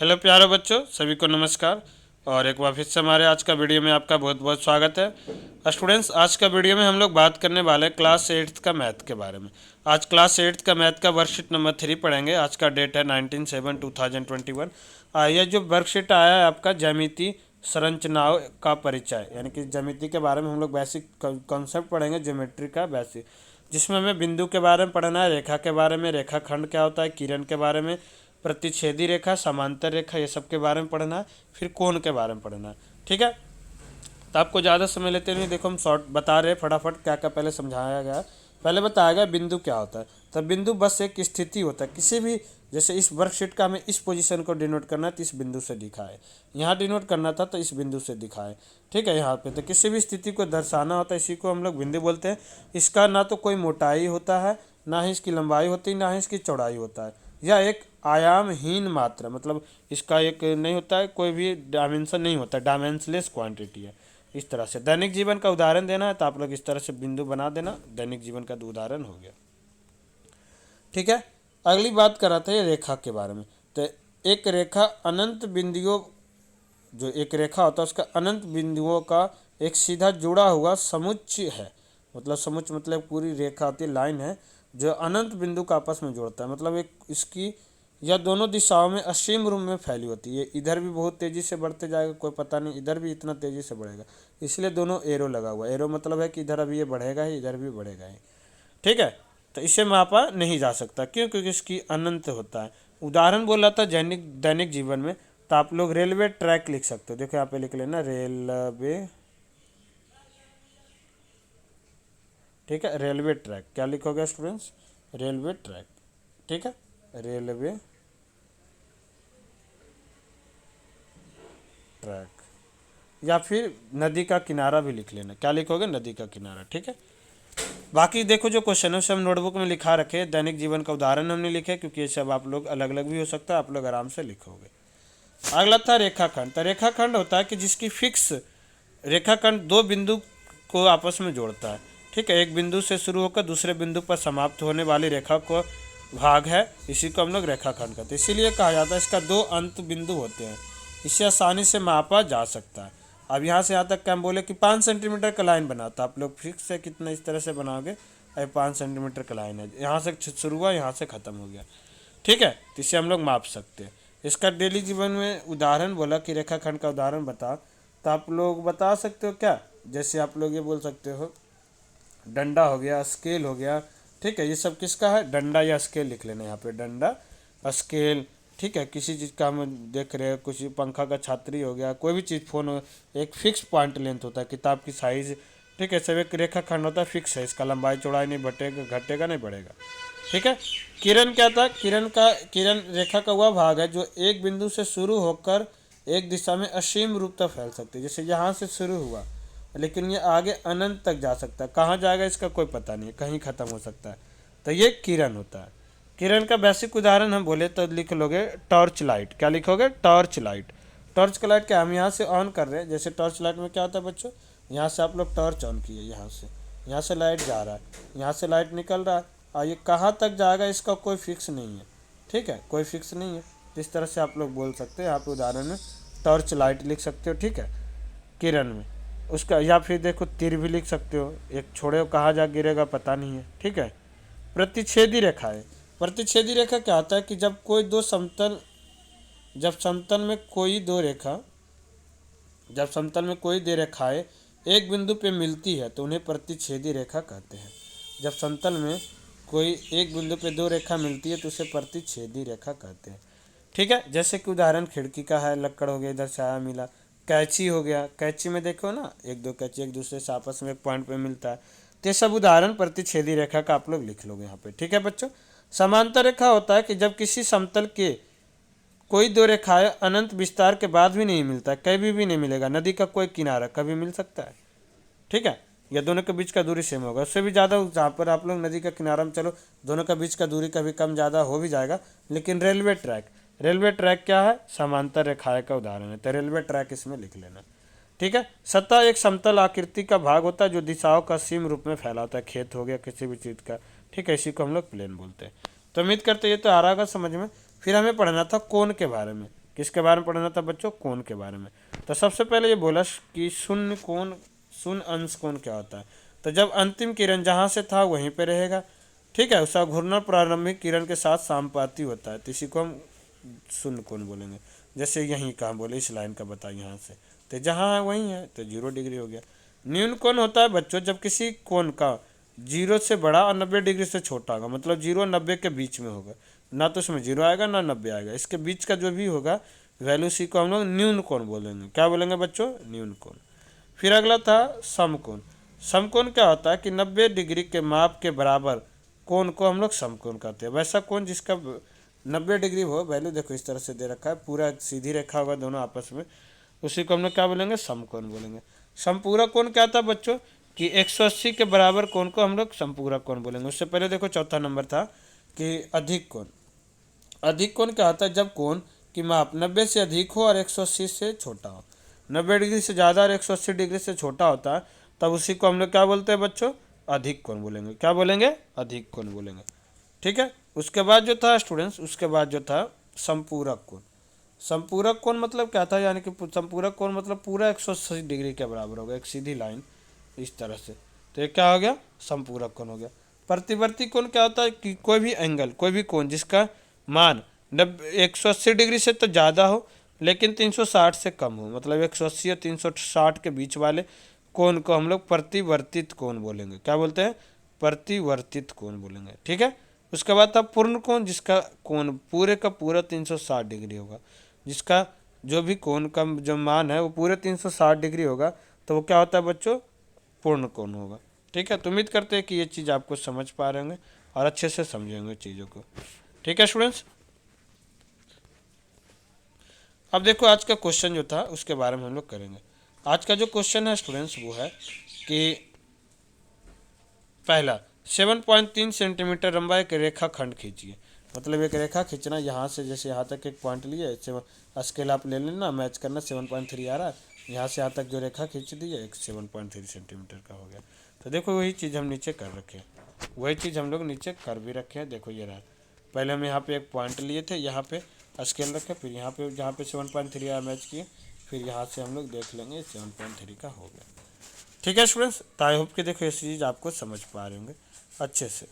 Hello प्यारे बच्चों, सभी को नमस्कार। और एक बार फिर से हमारे आज का वीडियो में आपका बहुत बहुत स्वागत है। स्टूडेंट्स, आज का वीडियो में हम लोग बात करने वाले हैं क्लास 8th का मैथ के बारे में। आज क्लास 8th का मैथ का वर्कशीट नंबर 3 पढ़ेंगे। आज का डेट है 19/7/2021। यह जो वर्कशीट आया है आपका ज्यामिति संरचनाओं का परिचय, यानी कि ज्यामिति के बारे में हम लोग बेसिक कॉन्सेप्ट पढ़ेंगे, ज्योमेट्री का बेसिक, जिसमें हमें बिंदु के बारे में पढ़ना है, रेखा के बारे में, रेखाखंड क्या होता है, किरण के बारे में, प्रतिच्छेदी रेखा, समांतर रेखा, ये सब के बारे में पढ़ना है, फिर कोण के बारे में पढ़ना है। ठीक है, तो आपको ज़्यादा समय लेते नहीं, देखो हम शॉर्ट बता रहे हैं फटाफट क्या क्या पहले समझाया गया। पहले बताया गया बिंदु क्या होता है। तो बिंदु बस एक स्थिति होता है किसी भी, जैसे इस वर्कशीट का हमें इस पोजीशन को डिनोट करना है तो इस बिंदु से दिखाए, यहाँ डिनोट करना था तो इस बिंदु से दिखाए। ठीक है, यहाँ पे तो किसी भी स्थिति को दर्शाना होता है, इसी को हम लोग बिंदु बोलते हैं। इसका ना तो कोई मोटाई होता है, ना ही इसकी लंबाई होती है, ना ही इसकी चौड़ाई होता है। यह एक आयामहीन मात्रा, मतलब इसका एक नहीं होता है, कोई भी डायमेंशन नहीं होता, डायमेंशनलेस क्वांटिटी है। इस तरह से दैनिक जीवन का उदाहरण देना है तो आप लोग इस तरह से बिंदु बना देना, दैनिक जीवन का उदाहरण हो गया। ठीक है, अगली बात कर रहा था ये रेखा के बारे में। तो एक रेखा अनंत बिंदुओं, जो एक रेखा होता है उसका अनंत बिंदुओं का एक सीधा जुड़ा हुआ समुच्चय है। मतलब समुच्चय मतलब पूरी रेखा होती है, लाइन है जो अनंत बिंदु का आपस में जोड़ता है। मतलब एक इसकी यह दोनों दिशाओं में असीम रूप में फैली होती है। इधर भी बहुत तेज़ी से बढ़ते जाएगा, कोई पता नहीं, इधर भी इतना तेज़ी से बढ़ेगा, इसलिए दोनों एरो लगा हुआ है। एरो मतलब है कि इधर अभी ये बढ़ेगा ही, इधर भी बढ़ेगा ही। ठीक है, तो इसे मापा नहीं जा सकता, क्यों? क्योंकि इसकी अनंत होता है। उदाहरण बोला था दैनिक दैनिक जीवन में, तो आप लोग रेलवे ट्रैक लिख सकते हो। देखो यहाँ पे लिख लेना रेलवे। ठीक है, रेलवे ट्रैक क्या लिखोगे स्टूडेंट्स? Railway track. ठीक है, रेलवे ट्रैक। या फिर नदी का किनारा भी लिख लेना, क्या लिखोगे? नदी का किनारा। ठीक है, बाकी देखो जो क्वेश्चन है सब नोटबुक में लिखा रखे, दैनिक जीवन का उदाहरण हमने लिखे, क्योंकि ये सब आप लोग अलग अलग भी हो सकता है, आप लोग आराम से लिखोगे। अगला था रेखाखंड। तो रेखाखंड होता है कि जिसकी फिक्स रेखाखंड दो बिंदु को आपस में जोड़ता है। ठीक है, एक बिंदु से शुरू होकर दूसरे बिंदु पर समाप्त होने वाली रेखा को भाग है, इसी को हम लोग रेखाखंड कहते हैं। इसीलिए कहा जाता है इसका दो अंत बिंदु होते हैं, इसे आसानी से मापा जा सकता है। अब यहाँ से यहाँ तक क्या हम बोले कि 5 सेंटीमीटर का लाइन बना, तो आप लोग फिक्स है कितना इस तरह से बनाओगे, अरे 5 सेंटीमीटर का लाइन है, यहाँ से शुरू हुआ यहाँ से ख़त्म हो गया। ठीक है, तो इसे हम लोग माप सकते हैं। इसका डेली जीवन में उदाहरण बोला कि रेखाखंड का उदाहरण बताओ, तो आप लोग बता सकते हो क्या? जैसे आप लोग ये बोल सकते हो डंडा हो गया, स्केल हो गया। ठीक है, ये सब किसका है? डंडा या स्केल लिख लेना यहाँ पे, डंडा स्केल। ठीक है, किसी चीज़ का हम देख रहे हैं, कुछ पंखा का छतरी हो गया, कोई भी चीज़, फोन हो, एक फिक्स पॉइंट लेंथ होता है, किताब की साइज़। ठीक है, सब एक रेखाखंड होता है, फिक्स है, इसका लंबाई चौड़ाई नहीं बढ़ेगा, घटेगा नहीं बढ़ेगा। ठीक है, किरण क्या था? किरण रेखा का वह भाग है जो एक बिंदु से शुरू होकर एक दिशा में असीम रूप तक फैल सकती है। जैसे यहाँ से शुरू हुआ लेकिन ये आगे अनंत तक जा सकता है, कहाँ जाएगा इसका कोई पता नहीं है, कहीं ख़त्म हो सकता है, तो ये किरण होता है। किरण का बेसिक उदाहरण हम बोले तो लिख लोगे टॉर्च लाइट। क्या लिखोगे? Torch light. टॉर्च का लाइट क्या हम यहाँ से ऑन कर रहे हैं, जैसे टॉर्च लाइट में क्या होता है बच्चों, यहाँ से आप लोग टॉर्च ऑन किए, यहाँ से लाइट जा रहा है, यहाँ से लाइट निकल रहा है, और ये कहाँ तक जाएगा इसका कोई फिक्स नहीं है। ठीक है, कोई फिक्स नहीं है, इस तरह से आप लोग बोल सकते हैं। यहाँ पे उदाहरण में टॉर्च लाइट लिख सकते हो। ठीक है, किरण में उसका, या फिर देखो तीर भी लिख सकते हो, एक छोड़े हो कहाँ जा गिरेगा पता नहीं है। ठीक है, प्रतिच्छेदी रेखा है। प्रतिच्छेदी रेखा क्या होता है कि जब समतल में कोई दो रेखा जब समतल में कोई दो रेखाएं एक बिंदु पे मिलती है तो उन्हें प्रतिच्छेदी रेखा कहते हैं। जब समतल में कोई एक बिंदु पे दो रेखा मिलती है तो उसे प्रतिच्छेदी रेखा कहते हैं। ठीक है, जैसे कि उदाहरण खिड़की का है, लक्कड़ हो गया, इधर छाया मिला, कैंची हो गया, कैंची में देखो ना एक दो कैंची एक दूसरे से आपस में एक पॉइंट पे मिलता है, तो ये सब उदाहरण प्रतिच्छेदी रेखा का आप लोग लिख लोगे यहाँ पे। ठीक है बच्चों, समांतर रेखा होता है कि जब किसी समतल के कोई दो रेखाएं अनंत विस्तार के बाद भी नहीं मिलता, कभी भी नहीं मिलेगा। नदी का कोई किनारा कभी मिल सकता है। ठीक है, या दोनों के बीच का दूरी सेम होगा, उससे भी ज़्यादा, जहाँ पर आप लोग नदी का किनारा में चलो दोनों का बीच का दूरी कभी कम ज़्यादा हो भी जाएगा। लेकिन रेलवे ट्रैक क्या है? समांतर रेखाएं का उदाहरण है, तो रेलवे ट्रैक इसमें लिख लेना। ठीक है, सतह एक समतल आकृति का भाग होता है जो दिशाओं का सीम रूप में फैला होता है, खेत हो गया किसी भी चीज़ का। ठीक है, इसी को हम लोग प्लेन बोलते हैं। तो उम्मीद करते ये तो आ रहा होगा समझ में। फिर हमें पढ़ना था कोण के बारे में। किसके बारे में पढ़ना था बच्चों? कोण के बारे में। तो सबसे पहले ये बोला कि शून्य कोण, शून्य अंश कोण क्या होता है? तो जब अंतिम किरण जहाँ से था वहीं पे रहेगा, ठीक है, उसका घूर्णन प्रारंभिक किरण के साथ समानुपाती होता है, तो इसी को हम शून्य कोण बोलेंगे। जैसे यहीं का हम बोले, इस लाइन का बताइए यहाँ से, तो जहाँ है वहीं है, तो 0 डिग्री हो गया। न्यून कोण होता है बच्चों जब किसी कोण का 0 से बड़ा और 90 डिग्री से छोटा होगा, मतलब 0 और 90 के बीच में होगा, ना तो उसमें 0 आएगा ना 90 आएगा, इसके बीच का जो भी होगा वैल्यू, सी को हम लोग न्यून कोण बोलेंगे। क्या बोलेंगे बच्चों? न्यून कोण। फिर अगला था समकोण। समकोण क्या होता है कि 90 डिग्री के माप के बराबर कोण को हम लोग समकोण कहते हैं। वैसा कोण जिसका 90 डिग्री हो, वैल्यू देखो इस तरह से दे रखा है, पूरा सीधी रेखा होगा दोनों आपस में, उसी को हम लोग क्या बोलेंगे? समकोण बोलेंगे। समपूरक कोण क्या था बच्चों? कि 180 के बराबर कोण को हम लोग समपूरक कोण बोलेंगे। उससे पहले देखो चौथा नंबर था कि अधिक कोण। अधिक कोण क्या होता है? जब कोण की माप 90 से अधिक हो और 180 से छोटा हो। 90 डिग्री से ज़्यादा और 180 डिग्री से छोटा होता है, तब उसी को हम लोग क्या बोलते हैं बच्चों? अधिक कोण बोलेंगे। क्या बोलेंगे? अधिक कोण बोलेंगे, ठीक है। उसके बाद जो था स्टूडेंट्स, उसके बाद जो था संपूरक कोण। संपूरक कोण मतलब क्या था? यानी कि संपूरक कोण मतलब पूरा 180 डिग्री के बराबर होगा, एक सीधी लाइन इस तरह से, तो ये क्या हो गया? संपूरक कोण हो गया। प्रतिवर्ती कोण क्या होता है? कि कोई भी एंगल, कोई भी कोण जिसका मान 180 डिग्री से तो ज़्यादा हो लेकिन 360 से कम हो, मतलब 180 और 360 के बीच वाले कोण को हम लोग प्रतिवर्तित कोण बोलेंगे। क्या बोलते हैं? प्रतिवर्तित कोण बोलेंगे, ठीक है। उसके बाद था पूर्ण कोण, जिसका कोण पूरे का पूरा 360 डिग्री होगा, जिसका जो भी कोण का जो मान है वो पूरे 360 डिग्री होगा, तो वो क्या होता है बच्चों? पूर्ण कोण होगा, ठीक है। तो उम्मीद करते हैं कि ये चीज़ आपको समझ पा रहे होंगे और अच्छे से समझेंगे चीज़ों को, ठीक है स्टूडेंट्स। अब देखो आज का क्वेश्चन जो था उसके बारे में हम लोग करेंगे। आज का जो क्वेश्चन है स्टूडेंट्स वो है कि पहला 7.3 सेंटीमीटर लंबा एक रेखा खंड खींचिए। मतलब एक रेखा खींचना, यहाँ से जैसे यहाँ तक एक पॉइंट लिए, स्केल आप ले लेना, मैच करना, 7.3 आ रहा है, यहाँ से यहाँ तक जो रेखा खींच दी है एक 7.3 सेंटीमीटर का हो गया। तो देखो वही चीज़ हम नीचे कर रखे हैं, वही चीज़ हम लोग नीचे कर भी रखे हैं। देखो ये रहा, पहले हम यहाँ पे एक पॉइंट लिए थे, यहाँ पे स्केल रखे, फिर यहाँ पे जहाँ पे 7.3 आया मैच किए, फिर यहाँ से हम लोग देख लेंगे 7.3 का हो गया, ठीक है स्टूडेंट्स। तो आई होप कि देखो ये चीज़ आपको समझ पा रहे होंगे अच्छे से।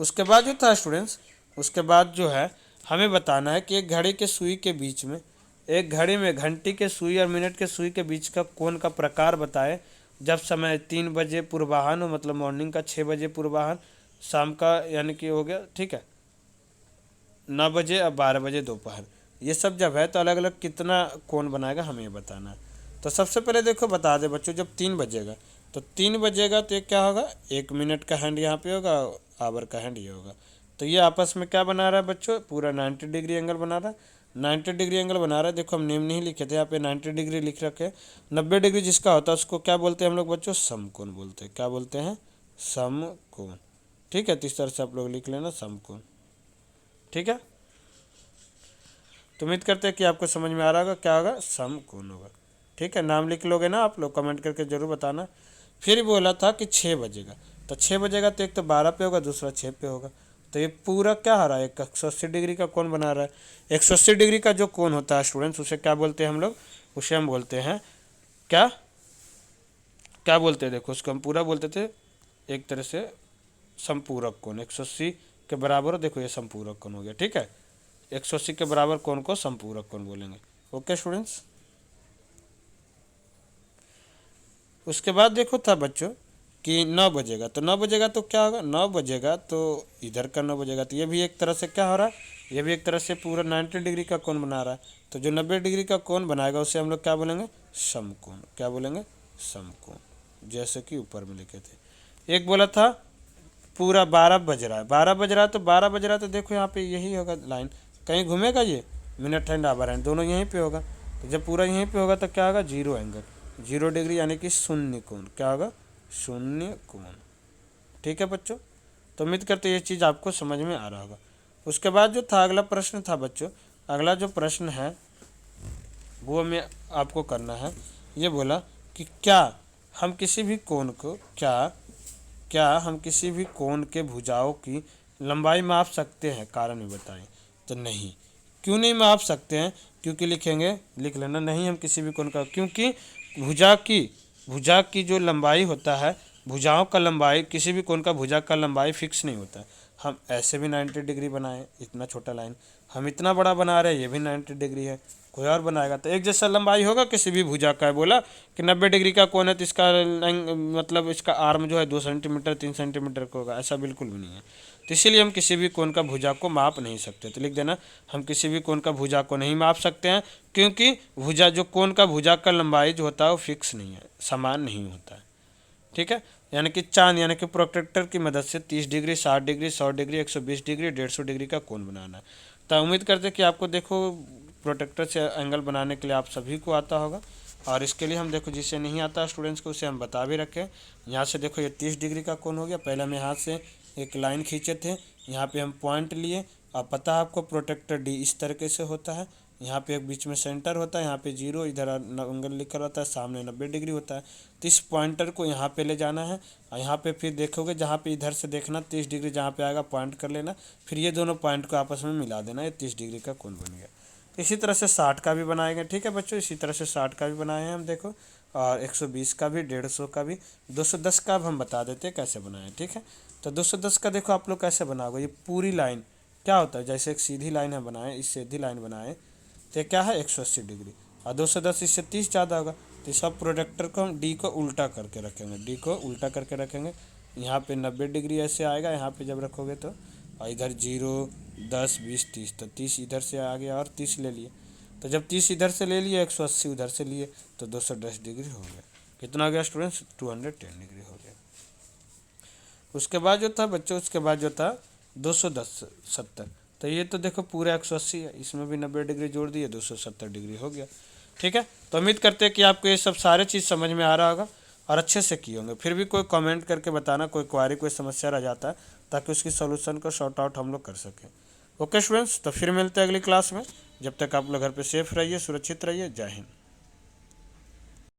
उसके बाद जो था स्टूडेंट्स, उसके बाद जो है हमें बताना है कि एक घड़ी के सुई के बीच में, एक घड़ी में घंटी के सुई और मिनट के सुई के बीच का कोण का प्रकार बताए जब समय 3 बजे पूर्वाह्न हो, मतलब मॉर्निंग का 6 बजे पूर्वाह्न, शाम का यानी कि हो गया, ठीक है, 9 बजे और 12 बजे दोपहर, ये सब जब है तो अलग अलग कितना कोण बनाएगा हमें ये बताना है। तो सबसे पहले देखो बता दे बच्चों, जब 3 बजेगा तो 3 बजेगा तो ये क्या होगा? 1 मिनट का हैंड यहाँ पे होगा, आवर का हैंड ये होगा, तो ये आपस में क्या बना रहा है बच्चों? पूरा 90 डिग्री एंगल बना रहा है। 90 डिग्री एंगल बना रहा है। देखो हम नेम नहीं लिखे थे, यहाँ पे 90 डिग्री लिख रखे हैं। 90 डिग्री जिसका होता है उसको क्या बोलते हैं हम लोग बच्चों? समकोण बोलते हैं। क्या बोलते हैं? समकोण, ठीक है। तो इस तरह से आप लोग लिख लेना समकोण, ठीक है। तो उम्मीद करते हैं कि आपको समझ में आ रहा होगा क्या होगा? समकोण होगा, ठीक है। नाम लिख लोगे ना आप लोग, कमेंट करके जरूर बताना। फिर बोला था कि 6 बजेगा, तो 6 बजेगा तो एक तो 12 पे होगा, दूसरा 6 पे होगा, तो ये पूरा क्या हो रहा है? 180 डिग्री का कोण बना रहा है। 180 डिग्री का जो कोण होता है स्टूडेंट्स, उसे क्या बोलते हैं हम लोग? उसे हम बोलते हैं क्या? क्या बोलते हैं? देखो उसको हम पूरा बोलते थे एक तरह से संपूरक कोण। 180 के बराबर, देखो ये संपूरक कोण हो गया, ठीक है। 180 के बराबर कोण को संपूरक कोण बोलेंगे, ओके स्टूडेंट्स। उसके बाद देखो था बच्चों कि 9 बजेगा, तो 9 बजेगा तो क्या होगा? 9 बजेगा तो इधर का 9 बजेगा, तो ये भी एक तरह से क्या हो रहा है? ये भी एक तरह से पूरा 90 डिग्री का कोण बना रहा है। तो जो 90 डिग्री का कोण बनाएगा उसे हम लोग क्या बोलेंगे? समकोण। क्या बोलेंगे? समकोण, जैसे कि ऊपर में लिखे थे। एक बोला था पूरा 12 बज रहा है, 12 बज रहा है, तो 12 बज रहा है तो देखो यहाँ पे यही होगा लाइन, कहीं घूमेगा ये? मिनट हैंड आवर हैंड दोनों यहीं पे होगा, तो जब पूरा यहीं पे होगा तो क्या होगा? 0 एंगल, 0 डिग्री यानी कि शून्य कोण। क्या होगा? शून्य कोण, ठीक है बच्चों। तो उम्मीद करते ये चीज़ आपको समझ में आ रहा होगा। उसके बाद जो था अगला प्रश्न था बच्चों, अगला जो प्रश्न है वो हमें आपको करना है। ये बोला कि क्या हम किसी भी कोण को क्या हम किसी भी कोण के भुजाओं की लंबाई माप सकते हैं? कारण में बताएं। तो नहीं, क्यों नहीं माप सकते हैं? क्योंकि लिखेंगे, लिख लेना, नहीं हम किसी भी कोण का, क्योंकि भुजा की जो लंबाई होता है, भुजाओं का लंबाई, किसी भी कोण का भुजा का लंबाई फिक्स नहीं होता है। हम ऐसे भी 90 डिग्री बनाए, इतना छोटा लाइन, हम इतना बड़ा बना रहे हैं, ये भी 90 डिग्री है, कोई और बनाएगा तो एक जैसा लंबाई होगा किसी भी भुजा का है। बोला कि 90 डिग्री का कोण है तो इसका मतलब इसका आर्म जो है 2 सेंटीमीटर 3 सेंटीमीटर का होगा, ऐसा बिल्कुल भी नहीं है। तो इसीलिए हम किसी भी कोण का भुजा को माप नहीं सकते। तो लिख देना, हम किसी भी कोण का भुजा को नहीं माप सकते हैं, क्योंकि भुजा जो कोण का भुजा का लंबाई जो होता है वो फिक्स नहीं है, समान नहीं होता है। ठीक है, यानी कि चांद यानी कि प्रोट्रैक्टर की मदद से 30 degree, 60 degree, 100 degree, 120 degree, 150 degree का कोण बनाना है। तो उम्मीद करते हैं कि आपको देखो प्रोटेक्टर से एंगल बनाने के लिए आप सभी को आता होगा। और इसके लिए हम देखो, जिसे नहीं आता स्टूडेंट्स को, उसे हम बता भी रखें। यहाँ से देखो ये 30 डिग्री का कोण हो गया। पहले हम यहाँ से एक लाइन खींचे थे, यहाँ पे हम पॉइंट लिए। अब पता है आपको प्रोटेक्टर डी इस तरीके से होता है, यहाँ पे एक बीच में सेंटर होता है, यहाँ पे 0, इधर एंगल लिखा रहता है, सामने 90 डिग्री होता है। तो इस पॉइंटर को यहाँ पे ले जाना है, और यहाँ पे फिर देखोगे जहाँ पे इधर से देखना 30 डिग्री जहाँ पे आएगा पॉइंट कर लेना, फिर ये दोनों पॉइंट को आपस में मिला देना, ये 30 डिग्री का कोण बन गया। इसी तरह से 60 का भी बनाएंगे। ठीक है बच्चों, इसी तरह से 60 का भी बनाए हैं हम देखो, और 120 का भी, 150 का भी, 210 का अब हम बता देते हैं कैसे बनाएं। ठीक है, तो 210 का देखो आप लोग कैसे बनाओगे। ये पूरी लाइन क्या होता है, जैसे एक सीधी लाइन है बनाए, इस सीधी लाइन बनाए तो ये क्या है 180 डिग्री, और 210 इससे 30 ज़्यादा होगा। तो सब प्रोडक्टर को हम डी को उल्टा करके रखेंगे, डी को उल्टा करके रखेंगे। यहाँ पे 90 डिग्री ऐसे आएगा, यहाँ पे जब रखोगे तो, और इधर 0, 10, 20, 30, तो 30 इधर से आ गया और 30 ले लिए। तो जब 30 इधर से ले लिए, 180 उधर से लिए, तो 210 डिग्री हो गया। कितना हो गया स्टूडेंट्स? 210 डिग्री हो गया। उसके बाद जो था बच्चों, उसके बाद जो था 210 70, तो ये तो देखो पूरा 180 है, इसमें भी 90 डिग्री जोड़ दिए, 270 डिग्री हो गया। ठीक है, तो उम्मीद करते हैं कि आपको ये सब सारे चीज़ समझ में आ रहा होगा और अच्छे से किए होंगे। फिर भी कोई कमेंट करके बताना, कोई क्वारी, कोई समस्या रह जाता है, ताकि उसकी सॉल्यूशन को सॉर्ट आउट हम लोग कर सकें। ओके स्टूडेंट्स, तो फिर मिलते हैं अगली क्लास में। जब तक आप लोग घर पे सेफ रहिए, सुरक्षित रहिए। जय हिंद।